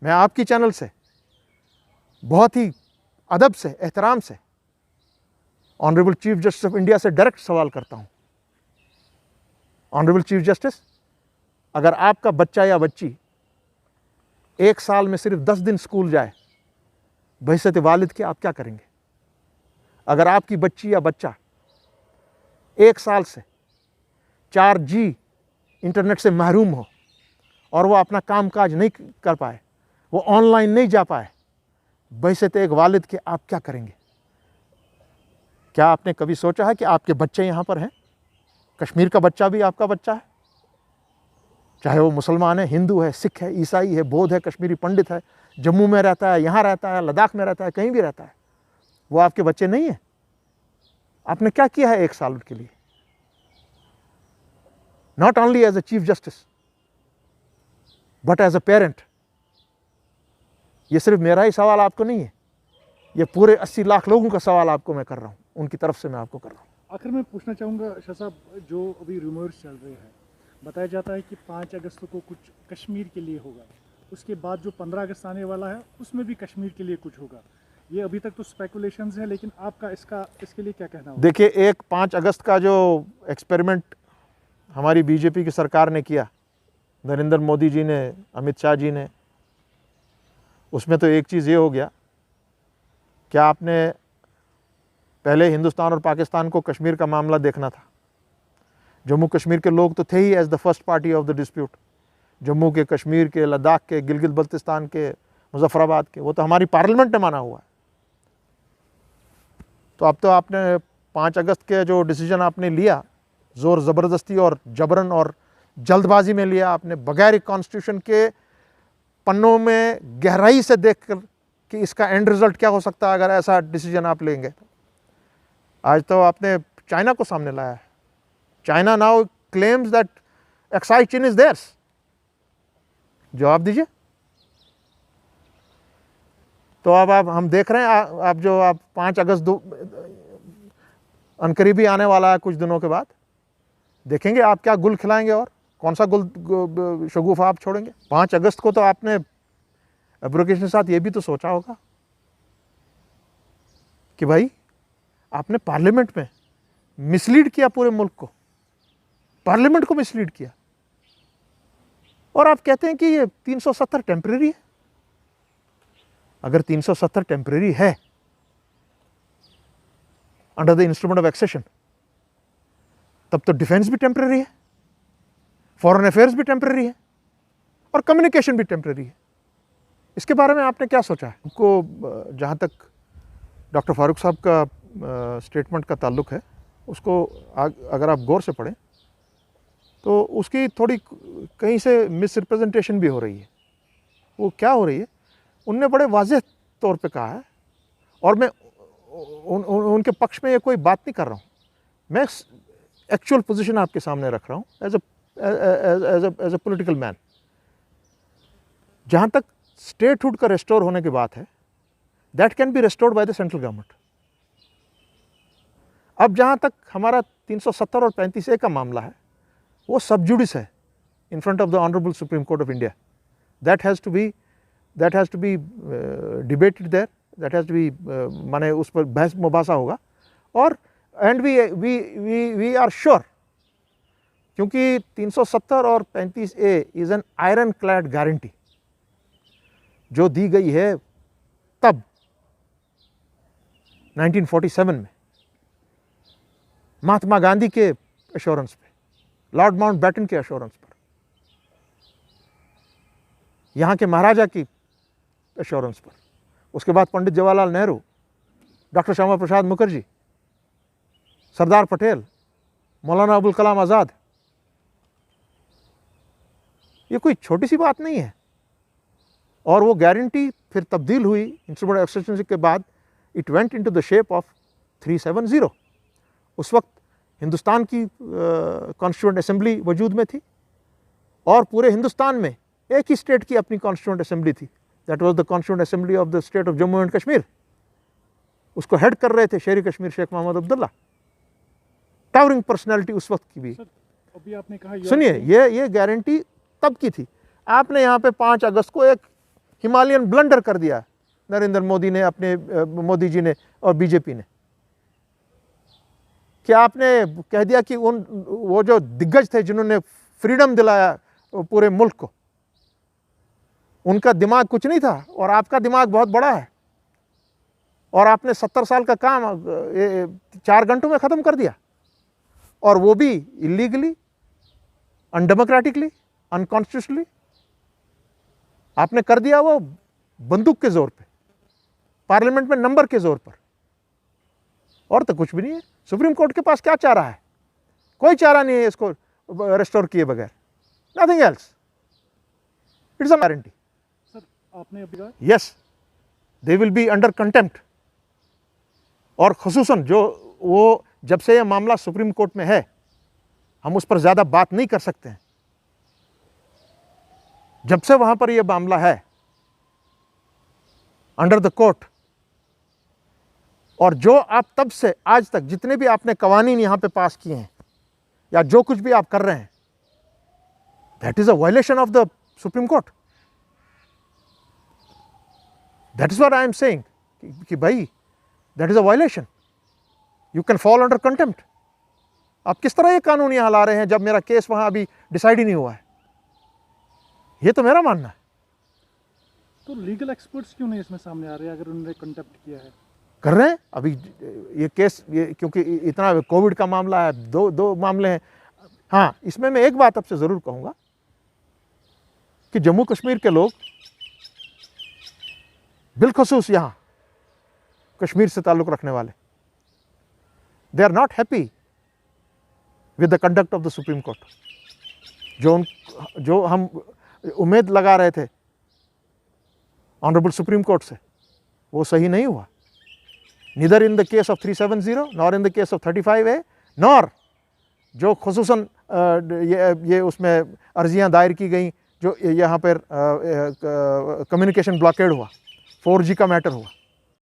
मैं आपकी चैनल से बहुत ही अदब से, एहतराम से honourable chief justice of India से डायरेक्ट सवाल करता हूं, ऑनरेबल चीफ जस्टिस, अगर आपका बच्चा या बच्ची 1 साल में सिर्फ 10 दिन स्कूल जाए, बहसत वालिद के आप क्या करेंगे? अगर आपकी बच्ची या बच्चा 1 साल से 4G इंटरनेट से महरूम हो और वो अपना कामकाज नहीं कर पाए, वो ऑनलाइन नहीं जा पाए, बहसत एक वालिद के आप क्या करेंगे? क्या आपने कभी सोचा है कि आपके बच्चे यहाँ पर हैं? कश्मीर का बच्चा भी आपका बच्चा है, चाहे वो मुसलमान है, हिंदू है, सिख है, ईसाई है, बौद्ध है, कश्मीरी पंडित है, जम्मू में रहता है, यहाँ रहता है, लद्दाख में रहता है, कहीं भी रहता है, वो आपके बच्चे नहीं हैं? आपने क्या किया है 1 साल के लिए? Not only as a chief justice but as a parent. ये सिर्फ मेरा ही सवाल आपको नहीं है, ये पूरे 80 लाख लोगों का सवाल आपको मैं कर रहा हूँ, उनकी तरफ से मैं आपको कर रहा हूँ। आखिर में पूछना चाहूँगा शाह साहब, जो अभी रूमर्स चल रहे हैं, बताया जाता है कि 5 अगस्त को कुछ कश्मीर के लिए होगा, उसके बाद जो 15 अगस्त आने वाला है उसमें भी कश्मीर के लिए कुछ होगा। ये अभी तक तो स्पेकुलेशंस है, लेकिन आपका इसके लिए क्या कहना होगा? देखिए, एक 5 अगस्त का जो एक्सपेरिमेंट हमारी बीजेपी की सरकार ने किया, नरेंद्र मोदी जी ने, अमित शाह जी ने, उसमें तो एक चीज़ ये हो गया, क्या आपने पहले हिंदुस्तान और पाकिस्तान को कश्मीर का मामला देखना था। जम्मू कश्मीर के लोग तो थे ही as the first party of the dispute, Jammu के, कश्मीर के, लद्दाख के, गिलगित बल्तिस्तान के, मुजफ्फराबाद के, वो तो हमारी पार्लियामेंट ने माना हुआ है। तो अब तो आपने 5 अगस्त के जो डिसीजन आपने लिया, ज़ोर ज़बरदस्ती और जबरन और जल्दबाजी में लिया आपने, बगैर कॉन्स्टिट्यूशन के पन्नों में गहराई से देखकर कि इसका एंड रिजल्ट क्या हो सकता है अगर ऐसा डिसीजन आप लेंगे। आज तो आपने चाइना को सामने लाया है। China now claims that excise चीन इज देयर्स। जवाब दीजिए। तो अब आप हम देख रहे हैं, आप 5 अगस्त अनकरीबी आने वाला है, कुछ दिनों के बाद देखेंगे आप क्या गुल खिलाएंगे और कौन सा गुल शगुफा आप छोड़ेंगे। 5 अगस्त को तो आपने एब्रोगेशन के साथ ये भी तो सोचा होगा कि भाई आपने पार्लियामेंट में मिसलीड किया, पूरे मुल्क को, पार्लियामेंट को मिसलीड किया, और आप कहते हैं कि ये 370 टेम्परेरी है। अगर 370 टेम्परेरी है under the instrument of accession, तब तो डिफेंस भी टेम्परेरी है, फॉरेन अफेयर्स भी टेम्परेरी है, और कम्युनिकेशन भी टेम्परेरी है। इसके बारे में आपने क्या सोचा है? हमको जहाँ तक डॉक्टर फारूक साहब का स्टेटमेंट का ताल्लुक है, उसको अगर आप गौर से पढ़ें तो उसकी थोड़ी कहीं से मिसरिप्रेजेंटेशन भी हो रही है। वो क्या हो रही है, उनने बड़े वाज़ेह तौर पे कहा है, और मैं उनके पक्ष में ये कोई बात नहीं कर रहा हूँ, मैं एक्चुअल पोजीशन आपके सामने रख रहा हूँ एज अ पॉलिटिकल मैन। जहाँ तक स्टेटहुड का रेस्टोर होने की बात है, that can be restored by the central government. अब जहाँ तक हमारा 370 और 35A का मामला है, वो सब जुडिस है in front of the honourable Supreme Court of India. That has to be debated there, that has to be, माने उस पर बहस मुबासा होगा। और एंड वी आर श्योर, क्योंकि 370 और 35A is an iron clad guarantee जो दी गई है तब 1947 में महात्मा गांधी के एश्योरेंस पे, लॉर्ड माउंटबेटन के एश्योरेंस पर, यहाँ के महाराजा की एश्योरेंस पर, उसके बाद पंडित जवाहरलाल नेहरू, डॉक्टर श्यामा प्रसाद मुखर्जी, सरदार पटेल, मौलाना अबुल कलाम आज़ाद। ये कोई छोटी सी बात नहीं है। और वो गारंटी फिर तब्दील हुई इंस्ट्रूमेंट ऑफ एक्सटेंशन के बाद, it went into the shape of 370। उस वक्त हिंदुस्तान की कॉन्स्टिट्यूएंट असेंबली वजूद में थी, और पूरे हिंदुस्तान में एक ही स्टेट की अपनी कॉन्स्टिट्यूएंट असेंबली थी, that was the constituent assembly of the state of Jammu and Kashmir. उसको हेड कर रहे थे शेर कश्मीर शेख मोहम्मद अब्दुल्ला, टावरिंग पर्सनैलिटी उस वक्त की भी। अभी आपने कहा, सुनिए, ये गारंटी तब की थी। आपने यहाँ पे 5 अगस्त को एक हिमालयन ब्लंडर कर दिया नरेंद्र मोदी ने, अपने मोदी जी ने और बीजेपी ने, कि आपने कह दिया कि वो जो दिग्गज थे जिन्होंने फ्रीडम दिलाया पूरे मुल्क को, उनका दिमाग कुछ नहीं था और आपका दिमाग बहुत बड़ा है, और आपने 70 साल का काम 4 घंटों में ख़त्म कर दिया, और वो भी इलीगली, अनडेमोक्रेटिकली, अनकॉन्स्टिट्यूशनली आपने कर दिया, वो बंदूक के जोर पे, पार्लियामेंट में नंबर के जोर पर, और तो कुछ भी नहीं है। सुप्रीम कोर्ट के पास क्या चारा है? कोई चारा नहीं है इसको रेस्टोर किए बगैर, nothing else, it's a guarantee. Sir आपने अभी कहा yes, they will be under contempt, और खुसूसन जो वो जब से यह मामला सुप्रीम कोर्ट में है, हम उस पर ज़्यादा बात नहीं कर सकते हैं, जब से वहां पर यह मामला है अंडर द कोर्ट, और जो आप तब से आज तक जितने भी आपने कवानीन यहां पे पास किए हैं या जो कुछ भी आप कर रहे हैं, that is a violation of the Supreme court. That is what I am saying कि भाई that is a violation, you can fall under contempt. आप किस तरह ये कानून यहां ला रहे हैं जब मेरा केस वहां अभी डिसाइड ही नहीं हुआ है? ये तो मेरा मानना है। तो लीगल एक्सपर्ट्स क्यों नहीं इसमें सामने आ रहे हैं अगर उन्होंने कंटेम्प्ट किया है? कर रहे हैं अभी ये केस, ये क्योंकि इतना कोविड का मामला है, दो मामले हैं। हाँ, इसमें मैं एक बात आपसे ज़रूर कहूँगा कि जम्मू कश्मीर के लोग, बिलखसूस यहाँ कश्मीर से ताल्लुक़ रखने वाले, they are not happy with the conduct of the Supreme Court. जो हम उम्मीद लगा रहे थे ऑनरेबल सुप्रीम कोर्ट से, वो सही नहीं हुआ, neither in the case of 370 nor in the case of 35A, nor जो खुसूसन ये उसमें अर्जियां दायर की गई, जो यहाँ पर कम्युनिकेशन ब्लॉकेड हुआ, 4G का मैटर हुआ।